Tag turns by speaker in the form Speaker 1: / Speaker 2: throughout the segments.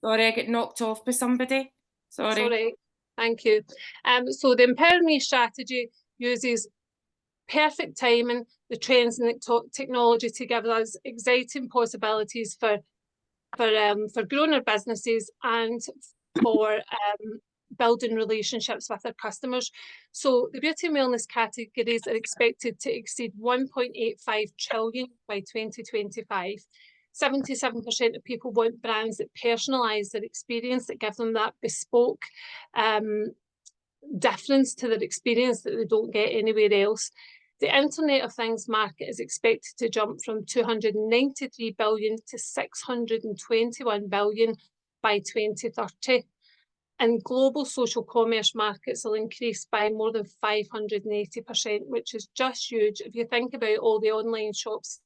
Speaker 1: Sorry, I get knocked off by somebody. Sorry.
Speaker 2: Sorry, thank you. So the Empower Me strategy uses perfect timing, the trends and the technology to give us exciting possibilities for growing our businesses and for building relationships with our customers. So the beauty and wellness categories are expected to exceed 1.85 trillion by 2025. 77% of people want brands that personalise their experience, that give them that bespoke difference to their experience that they don't get anywhere else. The Internet of Things market is expected to jump from 293 billion to 621 billion by 2030. And global social commerce markets will increase by more than 580%, which is just huge. If you think about all the online shops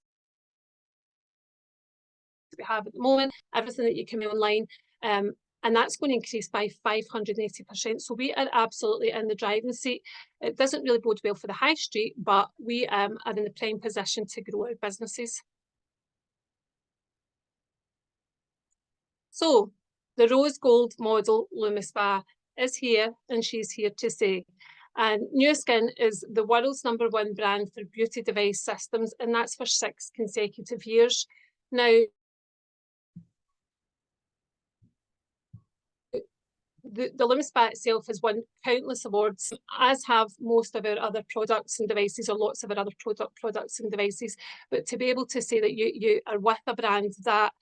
Speaker 2: we have at the moment, everything that you can do online, and that's going to increase by 580%. So we are absolutely in the driving seat. It doesn't really bode well for the high street, but we are in the prime position to grow our businesses. So the rose gold model Lumispa is here, and she's here to stay. And Nu Skin is the world's #1 brand for beauty device systems, and that's for 6 consecutive years. Now, the Lumispa itself has won countless awards, as have most of our other products and devices, or lots of our other products and devices. But to be able to say that you are with a brand that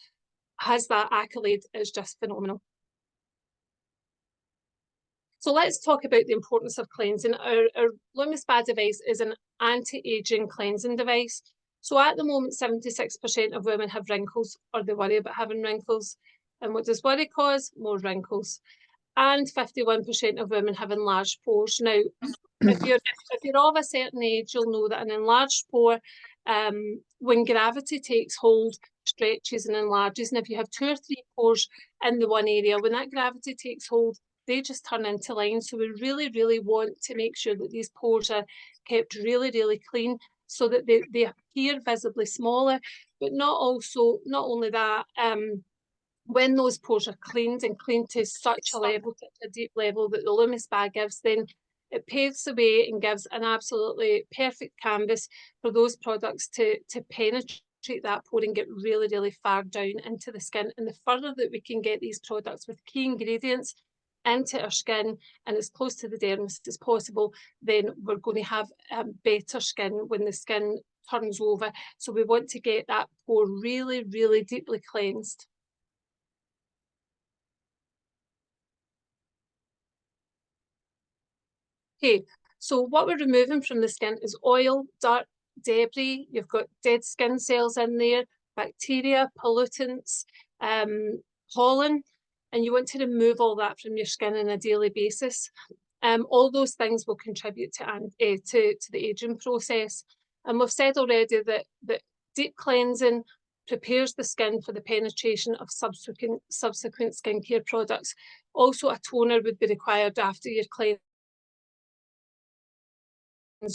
Speaker 2: has that accolade is just phenomenal. So let's talk about the importance of cleansing. Our Lumispa device is an anti-aging cleansing device. So at the moment, 76% of women have wrinkles, or they worry about having wrinkles. And what does worry cause? More wrinkles. And 51% of women have enlarged pores. Now, if you're of a certain age, you'll know that an enlarged pore, when gravity takes hold, stretches and enlarges. And if you have 2 or 3 pores in the one area, when that gravity takes hold, they just turn into lines. So we really, really want to make sure that these pores are kept really, really clean, so that they appear visibly smaller. But not only that, when those pores are cleaned and cleaned to such a level, such a deep level that the Lumispa gives, then it paves the way and gives an absolutely perfect canvas for those products to penetrate that pore and get really, really far down into the skin. And the further that we can get these products with key ingredients into our skin and as close to the dermis as possible, then we're going to have better skin when the skin turns over. So we want to get that pore really, really deeply cleansed. Okay, so what we're removing from the skin is oil, dirt, debris. You've got dead skin cells in there, bacteria, pollutants, pollen, and you want to remove all that from your skin on a daily basis. All those things will contribute to the aging process. And we've said already that deep cleansing prepares the skin for the penetration of subsequent skincare products. Also, a toner would be required after your cleanse,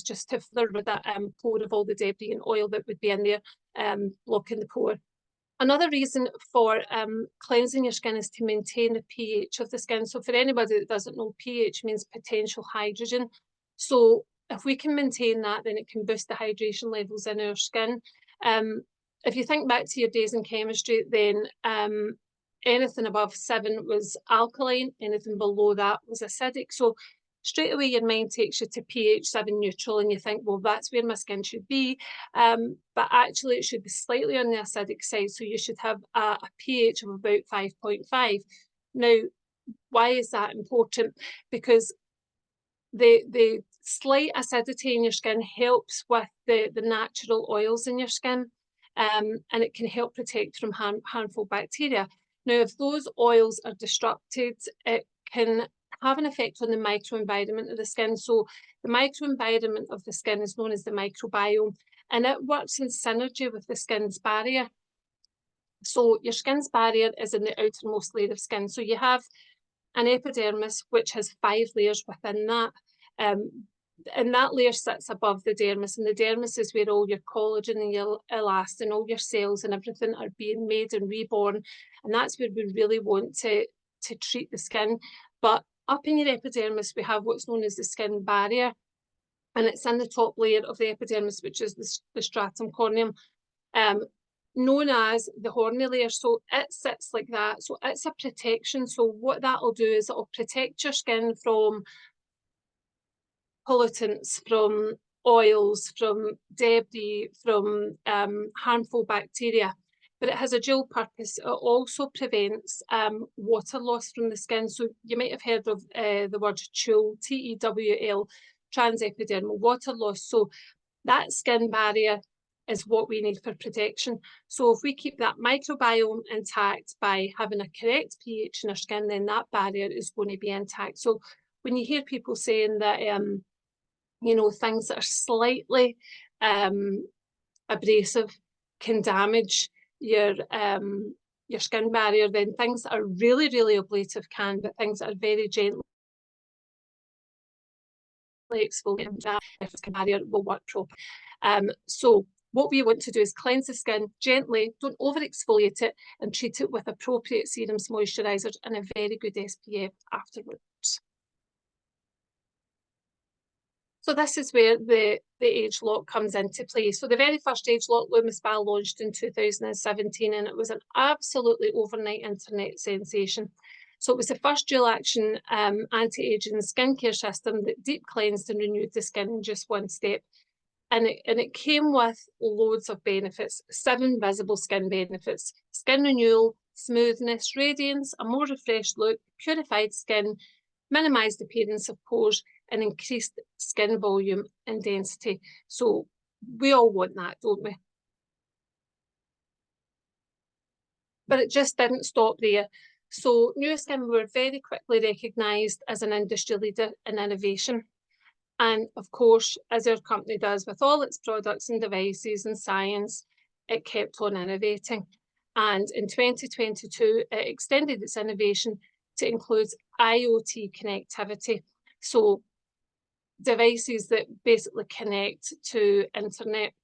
Speaker 2: just to further with that pore of all the debris and oil that would be in there, blocking the pore. Another reason for cleansing your skin is to maintain the pH of the skin. So for anybody that doesn't know, pH means potential hydrogen. So if we can maintain that, then it can boost the hydration levels in our skin. If you think back to your days in chemistry, then anything above 7 was alkaline, anything below that was acidic. So straight away your mind takes you to pH 7 neutral, and you think, well, that's where my skin should be. But actually it should be slightly on the acidic side. So you should have a pH of about 5.5. Now, why is that important? Because the slight acidity in your skin helps with the natural oils in your skin, and it can help protect from harmful bacteria. Now, if those oils are disrupted, it can have an effect on the microenvironment of the skin. So the microenvironment of the skin is known as the microbiome, and it works in synergy with the skin's barrier. So your skin's barrier is in the outermost layer of skin. So you have an epidermis, which has 5 layers within that. and that layer sits above the dermis, and the dermis is where all your collagen and your elastin, all your cells and everything are being made and reborn, and that's where we really want to treat the skin. But up in your epidermis, we have what's known as the skin barrier, and it's in the top layer of the epidermis, which is the stratum corneum, known as the horny layer. So it sits like that. So it's a protection. So what that'll do is it'll protect your skin from pollutants, from oils, from debris, from harmful bacteria. But it has a dual purpose. It also prevents water loss from the skin. So you might have heard of the word TEWL, T-E-W-L, transepidermal water loss. So that skin barrier is what we need for protection. So if we keep that microbiome intact by having a correct pH in our skin, then that barrier is going to be intact. So when you hear people saying that, you know, things that are slightly abrasive can damage your skin barrier, then things that are really, really ablative can, but things that are very gently exfoliating that skin barrier will work properly. So what we want to do is cleanse the skin gently, don't over exfoliate it, and treat it with appropriate serums, moisturisers, and a very good SPF afterwards. So this is where the age lock comes into play. So the very first age lock, Lumispa, launched in 2017, and it was an absolutely overnight internet sensation. So it was the first dual action anti-aging skincare system that deep cleansed and renewed the skin in just one step. And it came with loads of benefits, 7 visible skin benefits: skin renewal, smoothness, radiance, a more refreshed look, purified skin, minimised appearance of pores, and increased skin volume and density. So we all want that, don't we? But it just didn't stop there. So New Skin were very quickly recognised as an industry leader in innovation. And of course, as our company does with all its products and devices and science, it kept on innovating. And in 2022, it extended its innovation to include IoT connectivity. So devices that basically connect to internet.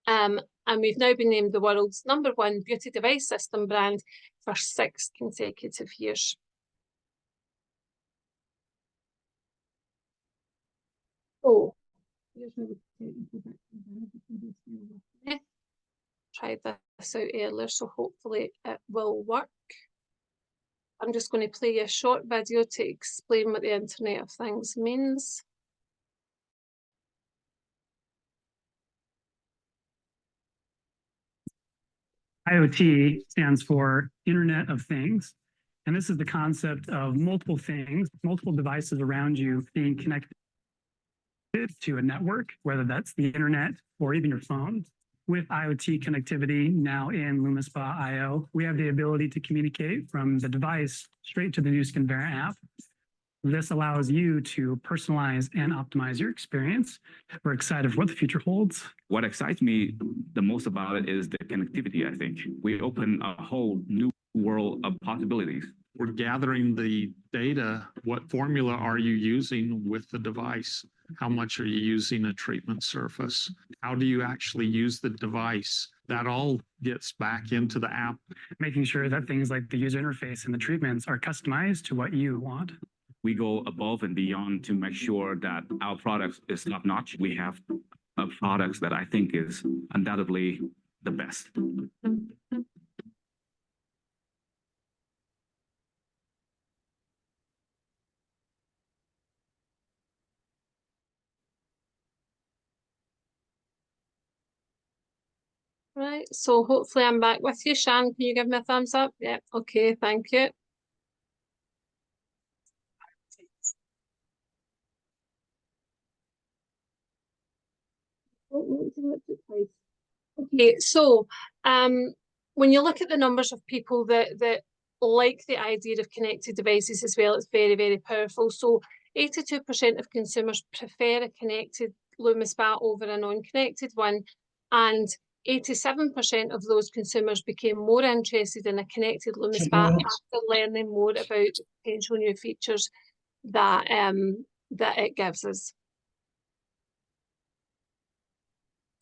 Speaker 2: And we've now been named the world's #1 beauty device system brand for 6 consecutive years. So, tried this out earlier, so hopefully it will work. I'm just going to play you a short video to explain what the Internet of Things means.
Speaker 3: IoT stands for Internet of Things, and this is the concept of multiple things, multiple devices around you being connected to a network, whether that's the internet or even your phone. With IoT connectivity now in Lumispa IO, we have the ability to communicate from the device straight to the New Skin Vera app. This allows you to personalize and optimize your experience. We're excited for what the future holds.
Speaker 4: What excites me the most about it is the connectivity, I think. We open a whole new world of possibilities.
Speaker 5: We're gathering the data. What formula are you using with the device? How much are you using a treatment surface? How do you actually use the device? That all gets back into the app.
Speaker 3: Making sure that things like the user interface and the treatments are customized to what you want.
Speaker 4: We go above and beyond to make sure that our product is top-notch. We have products that I think is undoubtedly the best.
Speaker 2: Right, so hopefully I'm back with you. Shan, can you give me a thumbs up? Yeah, okay, thank you. Okay, so when you look at the numbers of people that like the idea of connected devices as well, it's very, very powerful. So 82% of consumers prefer a connected Lumispa over a non-connected one, and 87% of those consumers became more interested in a connected Lumispa after learning more about the potential new features that that it gives us.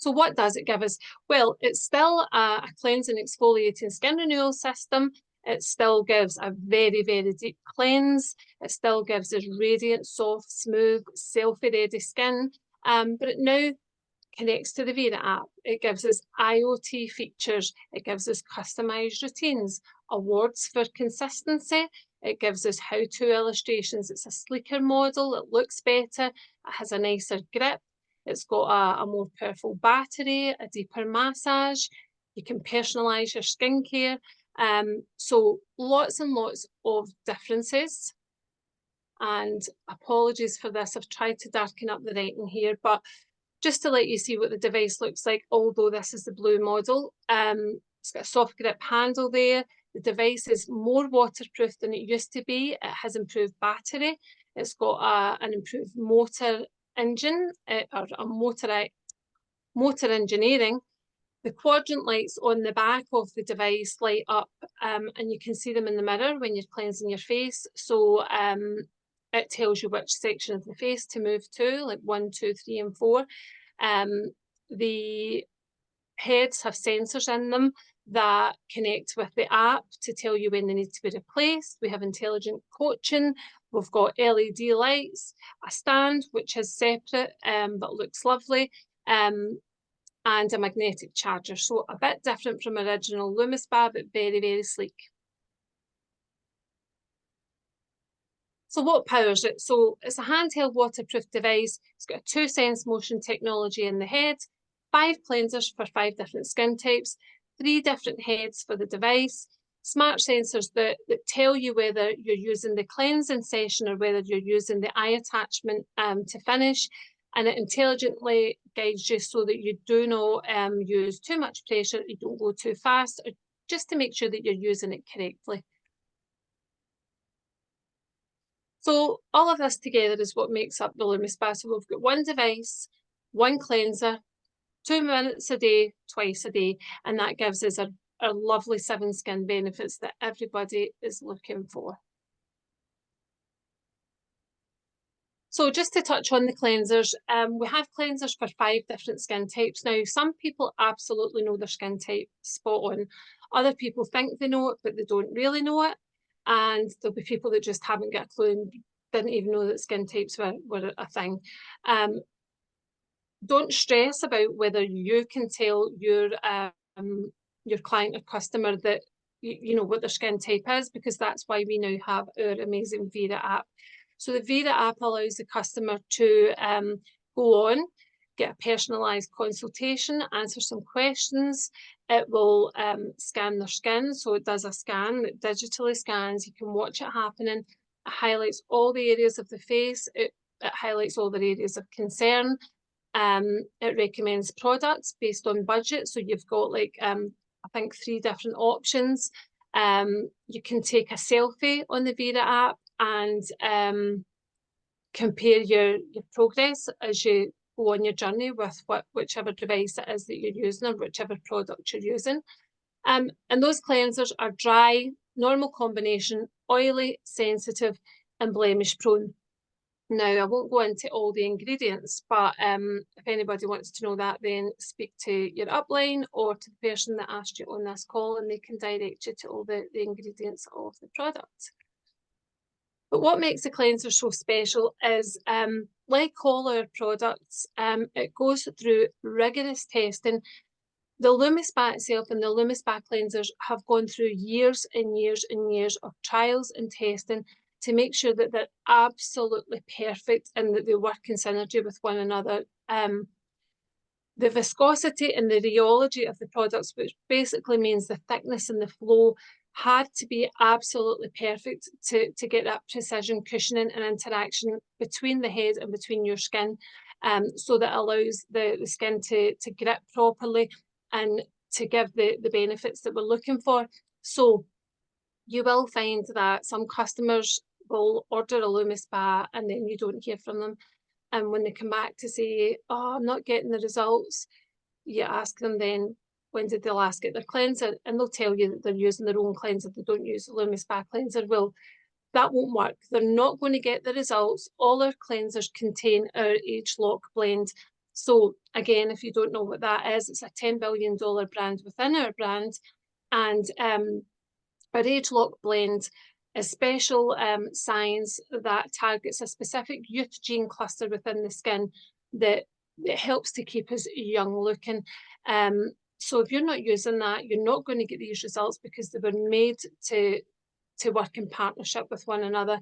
Speaker 2: So what does it give us? Well, it's still a cleansing, exfoliating skin renewal system. It still gives a very, very deep cleanse. It still gives us radiant, soft, smooth, selfie-ready skin. But it now connects to the Vera app. It gives us IoT features. It gives us customized routines, awards for consistency. It gives us how-to illustrations. It's a sleeker model. It looks better. It has a nicer grip. It's got a more powerful battery, a deeper massage. You can personalize your skincare. So lots and lots of differences. And apologies for this, I've tried to darken up the writing here, but just to let you see what the device looks like, although this is the blue model, it's got a soft grip handle there. The device is more waterproof than it used to be. It has improved battery. It's got an improved motor engine, or a motor engineering. The quadrant lights on the back of the device light up, and you can see them in the mirror when you're cleansing your face. So it tells you which section of the face to move to, like 1, 2, 3, and 4. The heads have sensors in them that connect with the app to tell you when they need to be replaced. We have intelligent coaching. We've got LED lights, a stand which is separate but looks lovely, and a magnetic charger. So a bit different from original Lumispa, but very, very sleek. So what powers it? So it's a handheld waterproof device. It's got a 2-sense motion technology in the head, 5 cleansers for 5 different skin types, 3 different heads for the device, smart sensors that tell you whether you're using the cleansing session or whether you're using the eye attachment to finish. And it intelligently guides you so that you do not use too much pressure, you don't go too fast, or just to make sure that you're using it correctly. So all of this together is what makes up the Lumispa. So we've got one device, one cleanser, 2 minutes a day, twice a day, and that gives us our lovely 7 skin benefits that everybody is looking for. So just to touch on the cleansers, we have cleansers for 5 different skin types. Now, some people absolutely know their skin type spot on. Other people think they know it, but they don't really know it. And there'll be people that just haven't got a clue and didn't even know that skin types were a thing. Don't stress about whether you can tell your client or customer that you know what their skin type is, because that's why we now have our amazing Vera app. So the Vera app allows the customer to go on, get a personalised consultation, answer some questions. It will scan their skin. So it does a scan that digitally scans. You can watch it happening. It highlights all the areas of the face. It highlights all the areas of concern. It recommends products based on budget. So you've got like, I think 3 different options. You can take a selfie on the Vera app and compare your progress as you go on your journey with whichever device it is that you're using or whichever product you're using. And those cleansers are dry, normal combination, oily, sensitive, and blemish prone. Now, I won't go into all the ingredients, but if anybody wants to know that, then speak to your upline or to the person that asked you on this call, and they can direct you to all the ingredients of the product. But what makes the cleanser so special is, like all our products, it goes through rigorous testing. The Lumispa itself and the Lumispa cleansers have gone through years and years and years of trials and testing to make sure that they're absolutely perfect and that they work in synergy with one another. The viscosity and the rheology of the products, which basically means the thickness and the flow, had to be absolutely perfect to get that precision cushioning and interaction between the head and between your skin, so that allows the skin to grip properly and to give the benefits that we're looking for. So you will find that some customers will order a Lumispa and then you don't hear from them. And when they come back to say, oh, I'm not getting the results, you ask them then, when did they last get their cleanser? And they'll tell you that they're using their own cleanser, they don't use the Lumispa cleanser. Well, that won't work. They're not going to get the results. All our cleansers contain our age lock blend. So again, if you don't know what that is, it's a $10 billion brand within our brand. And our age-lock blend is special science that targets a specific youth gene cluster within the skin that helps to keep us young looking. So if you're not using that, you're not going to get these results because they were made to work in partnership with one another.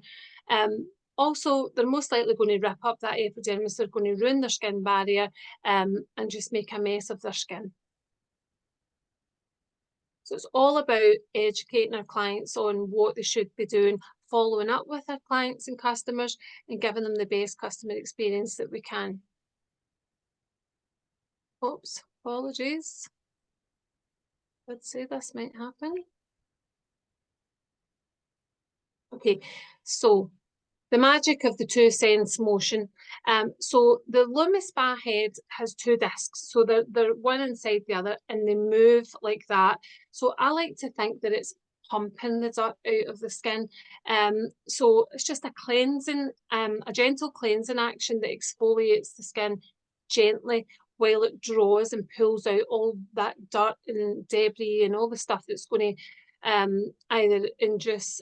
Speaker 2: Also, they're most likely going to rip up that epidermis, they're going to ruin their skin barrier and just make a mess of their skin. So it's all about educating our clients on what they should be doing, following up with our clients and customers and giving them the best customer experience that we can. Oops, apologies. I'd say this might happen. Okay, so the magic of the two sense motion. So the Lumispa head has two discs, so they're one inside the other and they move like that. So I like to think that it's pumping the dirt out of the skin. So it's just a cleansing, a gentle cleansing action that exfoliates the skin gently while it draws and pulls out all that dirt and debris and all the stuff that's going to either induce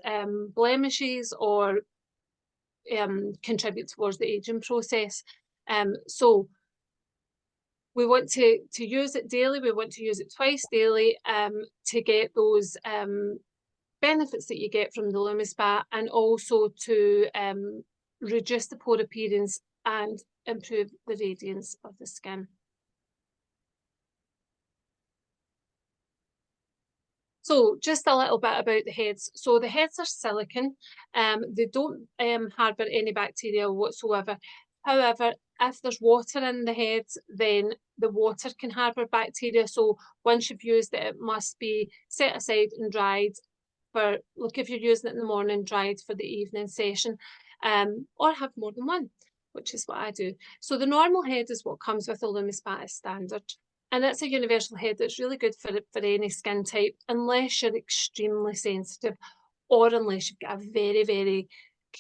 Speaker 2: blemishes or contribute towards the aging process. So we want to use it daily, we want to use it twice daily to get those benefits that you get from the Lumispa, and also to reduce the pore appearance and improve the radiance of the skin. So just a little bit about the heads. So the heads are silicone. They don't harbour any bacteria whatsoever. However, if there's water in the heads, then the water can harbour bacteria. So once you've used it, it must be set aside and dried for, like if you're using it in the morning, dried for the evening session, or have more than one, which is what I do. So the normal head is what comes with the Lumispa as standard. And it's a universal head that's really good for any skin type, unless you're extremely sensitive or unless you've got a very, very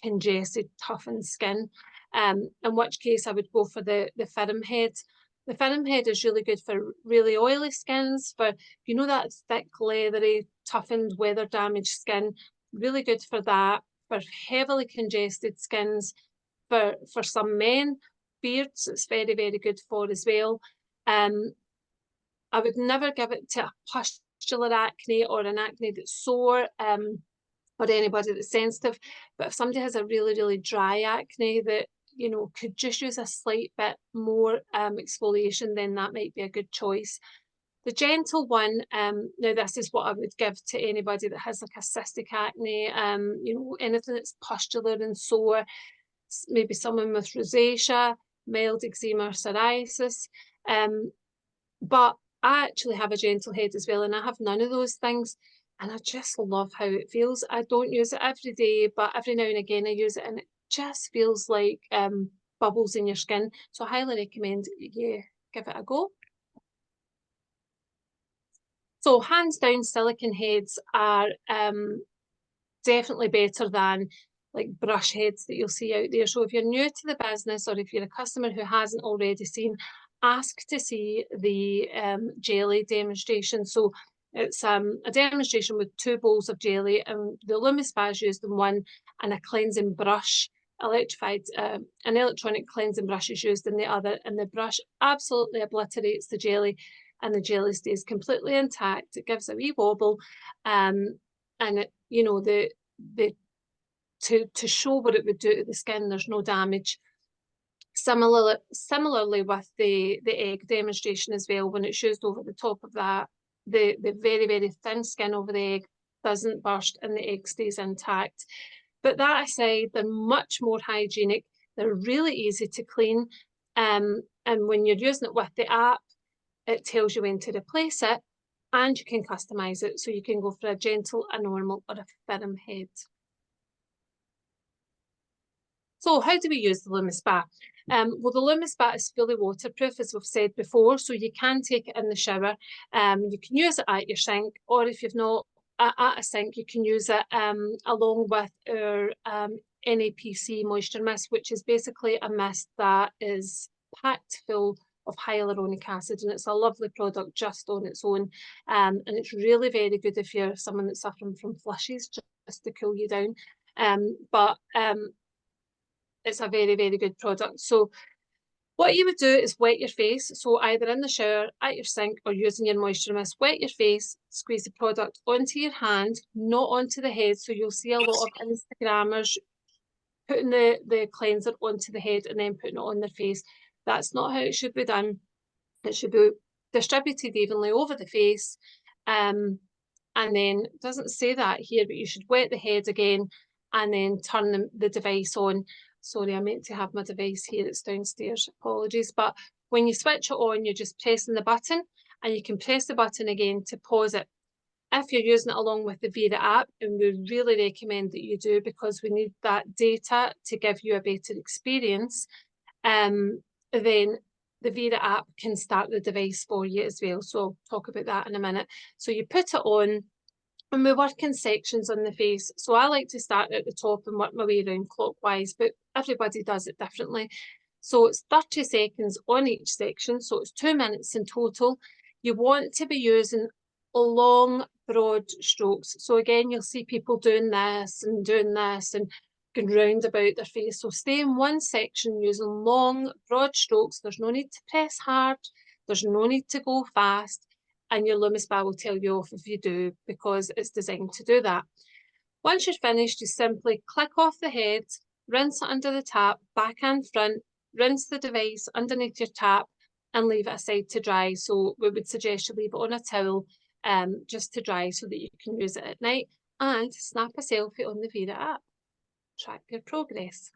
Speaker 2: congested, toughened skin, in which case I would go for the 𝙀𝙀𝙖𝙢 head. The 𝙀𝙀𝙀𝙀 head is really good for really oily skins, for, you know, that thick, leathery, toughened, weather damaged skin, really good for that, for heavily congested skins, for some men, beards, it's very, very good for as well. I would never give it to a pustular acne or an acne that's sore, or anybody that's sensitive. But if somebody has a really, really dry acne that, you know, could just use a slight bit more exfoliation, then that might be a good choice. The gentle one, now this is what I would give to anybody that has like a cystic acne, you know, anything that's pustular and sore, maybe someone with rosacea, mild eczema or psoriasis. But I actually have a gentle head as well, and I have none of those things, and I just love how it feels. I don't use it every day, but every now and again I use it, and it just feels like bubbles in your skin. So I highly recommend you give it a go. So hands down, silicone heads are definitely better than like brush heads that you'll see out there. So if you're new to the business, or if you're a customer who hasn't already seen, ask to see the jelly demonstration. So it's a demonstration with 2 bowls of jelly, and the Lumispa is used in one, and a cleansing brush, an electronic cleansing brush is used in the other, and the brush absolutely obliterates the jelly, and the jelly stays completely intact. It gives a wee wobble, and it, you know, to show what it would do to the skin, there's no damage. Similarly with the egg demonstration as well, when it's used over the top of that, the very, very thin skin over the egg doesn't burst and the egg stays intact. But that aside, they're much more hygienic, they're really easy to clean, and when you're using it with the app, it tells you when to replace it, and you can customize it, so you can go for a gentle, a normal, or a 𝙀𝙀𝙀𝙀 head. So how do we use the Lumispa? Well, the Lumispa is fully waterproof, as we've said before, so you can take it in the shower. You can use it at your sink, or if you've not at a sink, you can use it along with our NAPC moisture mist, which is basically a mist that is packed full of hyaluronic acid, and it's a lovely product just on its own. And it's really very good if you're someone that's suffering from flushes, just to cool you down. It's a very, very good product. So what you would do is wet your face. So either in the shower, at your sink, or using your moisture mist, wet your face, squeeze the product onto your hand, not onto the head. So you'll see a lot of Instagrammers putting the cleanser onto the head and then putting it on their face. That's not how it should be done. It should be distributed evenly over the face. And then, it doesn't say that here, but you should wet the head again and then turn the device on. Sorry, I meant to have my device here, it's downstairs, apologies. But when you switch it on, you're just pressing the button, and you can press the button again to pause it. If you're using it along with the Vera app, and we really recommend that you do, because we need that data to give you a better experience, then the Vera app can start the device for you as well. So I'll talk about that in a minute. So you put it on, and we work in sections on the face. So I like to start at the top and work my way around clockwise, but everybody does it differently. So it's 30 seconds on each section, so it's 2 minutes in total. You want to be using long, broad strokes. So again, you'll see people doing this and going round about their face. So stay in one section using long, broad strokes. There's no need to press hard. There's no need to go fast. And your Lumispa will tell you off if you do, because it's designed to do that. Once you're finished, you simply click off the head, rinse it under the tap, back and front, rinse the device underneath your tap, and leave it aside to dry. So we would suggest you leave it on a towel just to dry, so that you can use it at night, and snap a selfie on the Vera app. Track your progress.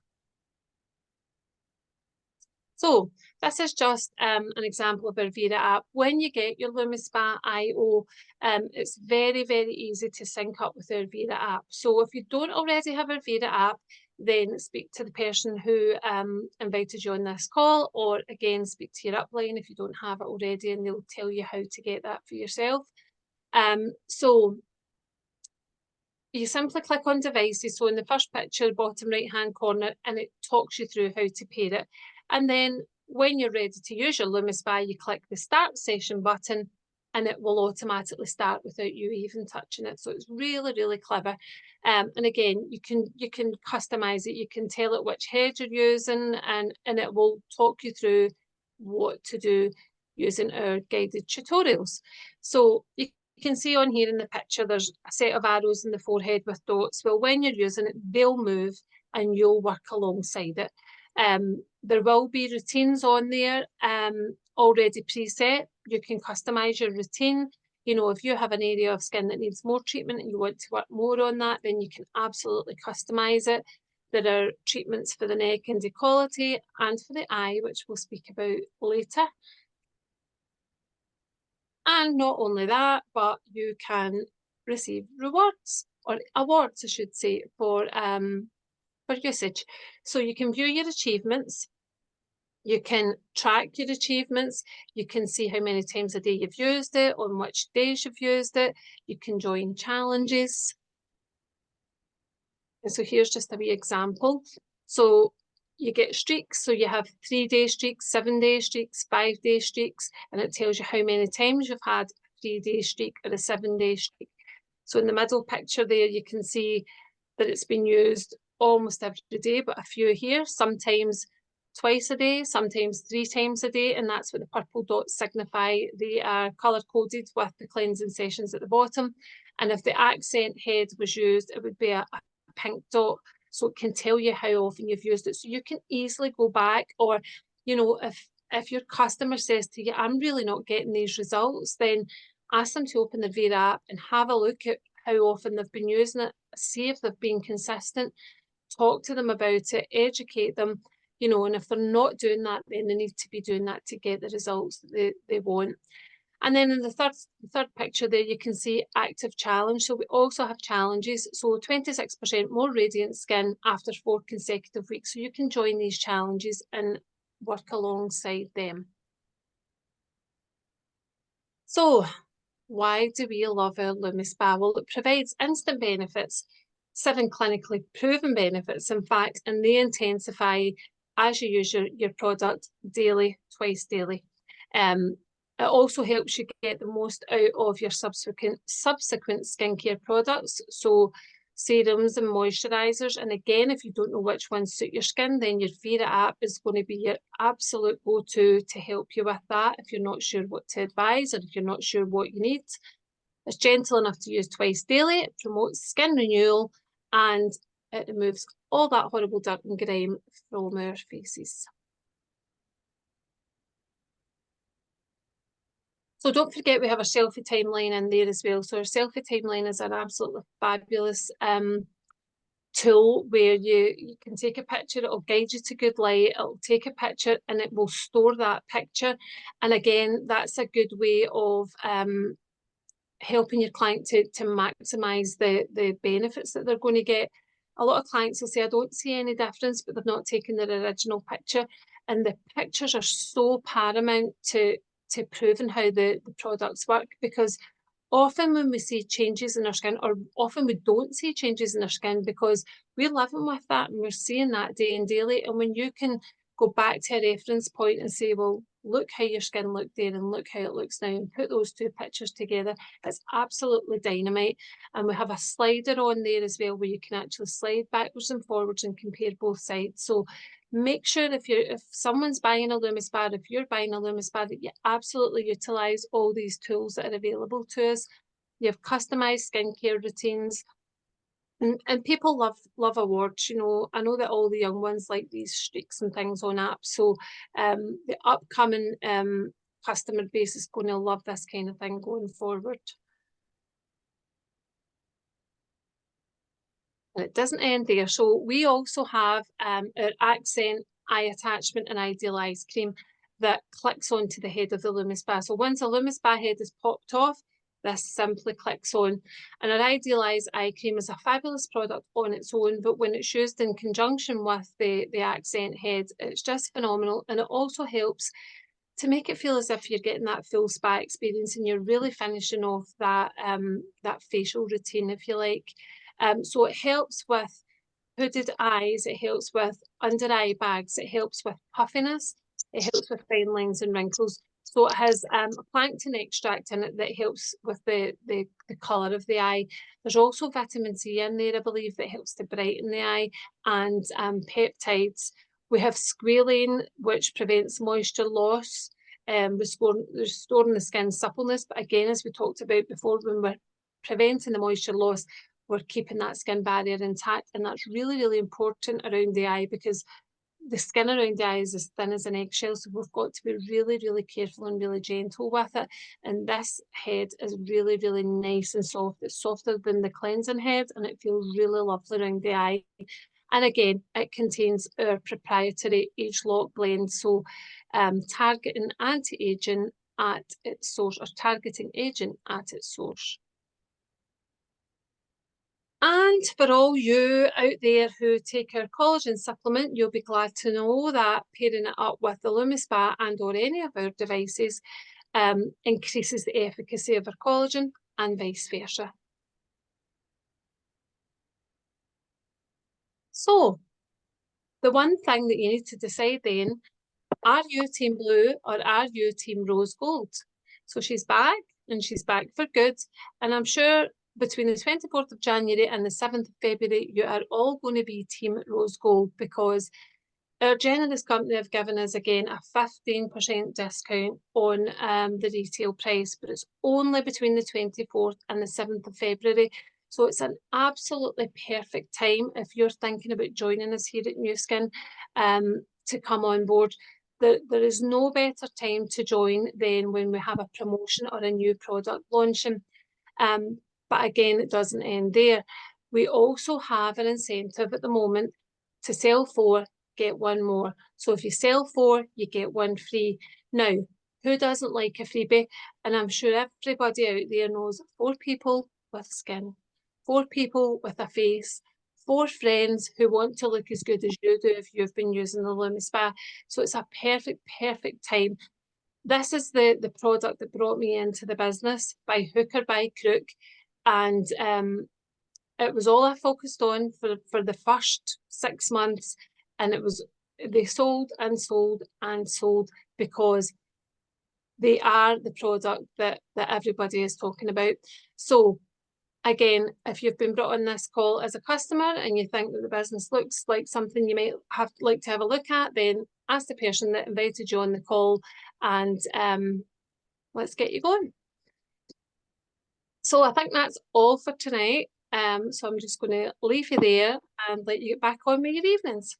Speaker 2: So this is just an example of our Vera app. When you get your Lumispa IO, it's very, very easy to sync up with our Vera app. So if you don't already have our Vera app, then speak to the person who invited you on this call, or again, speak to your upline if you don't have it already, and they'll tell you how to get that for yourself. So you simply click on devices. So in the first picture, bottom right hand corner, and it talks you through how to pair it. And then when you're ready to use your Lumispa, you click the start session button, and it will automatically start without you even touching it. So it's really, really clever. And again, you can customize it. You can tell it which head you're using, and it will talk you through what to do using our guided tutorials. So you can see on here in the picture, there's a set of arrows in the forehead with dots. Well, when you're using it, they'll move and you'll work alongside it. There will be routines on there already preset. You can customize your routine. You know, if you have an area of skin that needs more treatment and you want to work more on that, then you can absolutely customize it. There are treatments for the neck and décolleté, and for the eye, which we'll speak about later. And not only that, but you can receive rewards, or awards, I should say, for usage. So you can view your achievements, you can track your achievements, you can see how many times a day you've used it, on which days you've used it, you can join challenges. And so here's just a wee example. So you get streaks, so you have 3-day streaks, 7-day streaks, 5-day streaks, and it tells you how many times you've had a 3-day streak or a 7-day streak. So in the middle picture there, you can see that it's been used almost every day, but a few here, sometimes twice a day, sometimes 3 times a day, and that's what the purple dots signify. They are colour-coded with the cleansing sessions at the bottom. And if the accent head was used, it would be a pink dot, so it can tell you how often you've used it. So you can easily go back, or, you know, if your customer says to you, I'm really not getting these results, then ask them to open the Vera app and have a look at how often they've been using it, see if they've been consistent, talk to them about it, educate them, you know, and if they're not doing that, then they need to be doing that to get the results that they want. And then in the third picture there, you can see active challenge. So we also have challenges. So 26% more radiant skin after 4 consecutive weeks. So you can join these challenges and work alongside them. So why do we love our Lumispa? Well, it provides instant benefits, 7 clinically proven benefits, in fact, and they intensify as you use your product daily, twice daily. It also helps you get the most out of your subsequent skincare products. So serums and moisturisers. And again, if you don't know which ones suit your skin, then your Vera app is going to be your absolute go-to to help you with that if you're not sure what to advise or if you're not sure what you need. It's gentle enough to use twice daily. It promotes skin renewal and it removes all that horrible dirt and grime from our faces. So don't forget we have a selfie timeline in there as well. So our selfie timeline is an absolutely fabulous tool where you can take a picture, it'll guide you to good light, it'll take a picture and it will store that picture. And again, that's a good way of helping your client to maximise the benefits that they're going to get. A lot of clients will say, I don't see any difference, but they've not taken their original picture. And the pictures are so paramount to proving how the products work, because often when we see changes in our skin, or often we don't see changes in our skin because we're living with that and we're seeing that day and daily. And when you can go back to a reference point and say, well, look how your skin looked there and look how it looks now, and put those two pictures together, it's absolutely dynamite. And we have a slider on there as well where you can actually slide backwards and forwards and compare both sides. So make sure if someone's buying a Lumispa, if you're buying a Lumispa, that you absolutely utilise all these tools that are available to us. You have customised skincare routines. And people love awards, you know. I know that all the young ones like these streaks and things on apps. So the upcoming customer base is going to love this kind of thing going forward. And it doesn't end there. So we also have our Accent Eye Attachment and Ideal Eyes Cream that clicks onto the head of the Lumispa. So once a Lumispa head is popped off, this simply clicks on. And our Ideal Eyes Eye Cream is a fabulous product on its own, but when it's used in conjunction with the Accent head, it's just phenomenal. And it also helps to make it feel as if you're getting that full spa experience and you're really finishing off that, that facial routine, if you like. So it helps with hooded eyes, it helps with under eye bags, it helps with puffiness, it helps with fine lines and wrinkles. So it has a plankton extract in it that helps with the colour of the eye. There's also vitamin C in there, I believe, that helps to brighten the eye, and peptides. We have squalane, which prevents moisture loss, restoring the skin's suppleness. But again, as we talked about before, when we're preventing the moisture loss, we're keeping that skin barrier intact. And that's really, really important around the eye, because the skin around the eye is as thin as an eggshell, so we've got to be really, really careful and really gentle with it. And this head is really, really nice and soft. It's softer than the cleansing head, and it feels really lovely around the eye. And again, it contains our proprietary age lock blend, so targeting anti-aging at its source, or targeting aging at its source. And for all you out there who take our collagen supplement, you'll be glad to know that pairing it up with the Lumispa and or any of our devices increases the efficacy of our collagen and vice versa. So the one thing that you need to decide then, are you team blue or are you team rose gold? So she's back, and she's back for good. And I'm sure between the 24th of January and the 7th of February, you are all going to be team rose gold, because our generous company have given us again a 15% discount on the retail price, but it's only between the 24th and the 7th of February. So it's an absolutely perfect time if you're thinking about joining us here at New Skin to come on board. There is no better time to join than when we have a promotion or a new product launching. But again, it doesn't end there. We also have an incentive at the moment to sell 4, get 1 more. So if you sell 4, you get 1 free. Now, who doesn't like a freebie? And I'm sure everybody out there knows 4 people with skin, 4 people with a face, 4 friends who want to look as good as you do if you've been using the Lumispa. So it's a perfect time. This is the product that brought me into the business, by hook or by crook. And it was all I focused on for the first 6 months. And they sold and sold and sold, because they are the product that everybody is talking about. So again, if you've been brought on this call as a customer and you think that the business looks like something you might like to have a look at, then ask the person that invited you on the call, and let's get you going. So I think that's all for tonight. So I'm just going to leave you there and let you get back on with your evenings.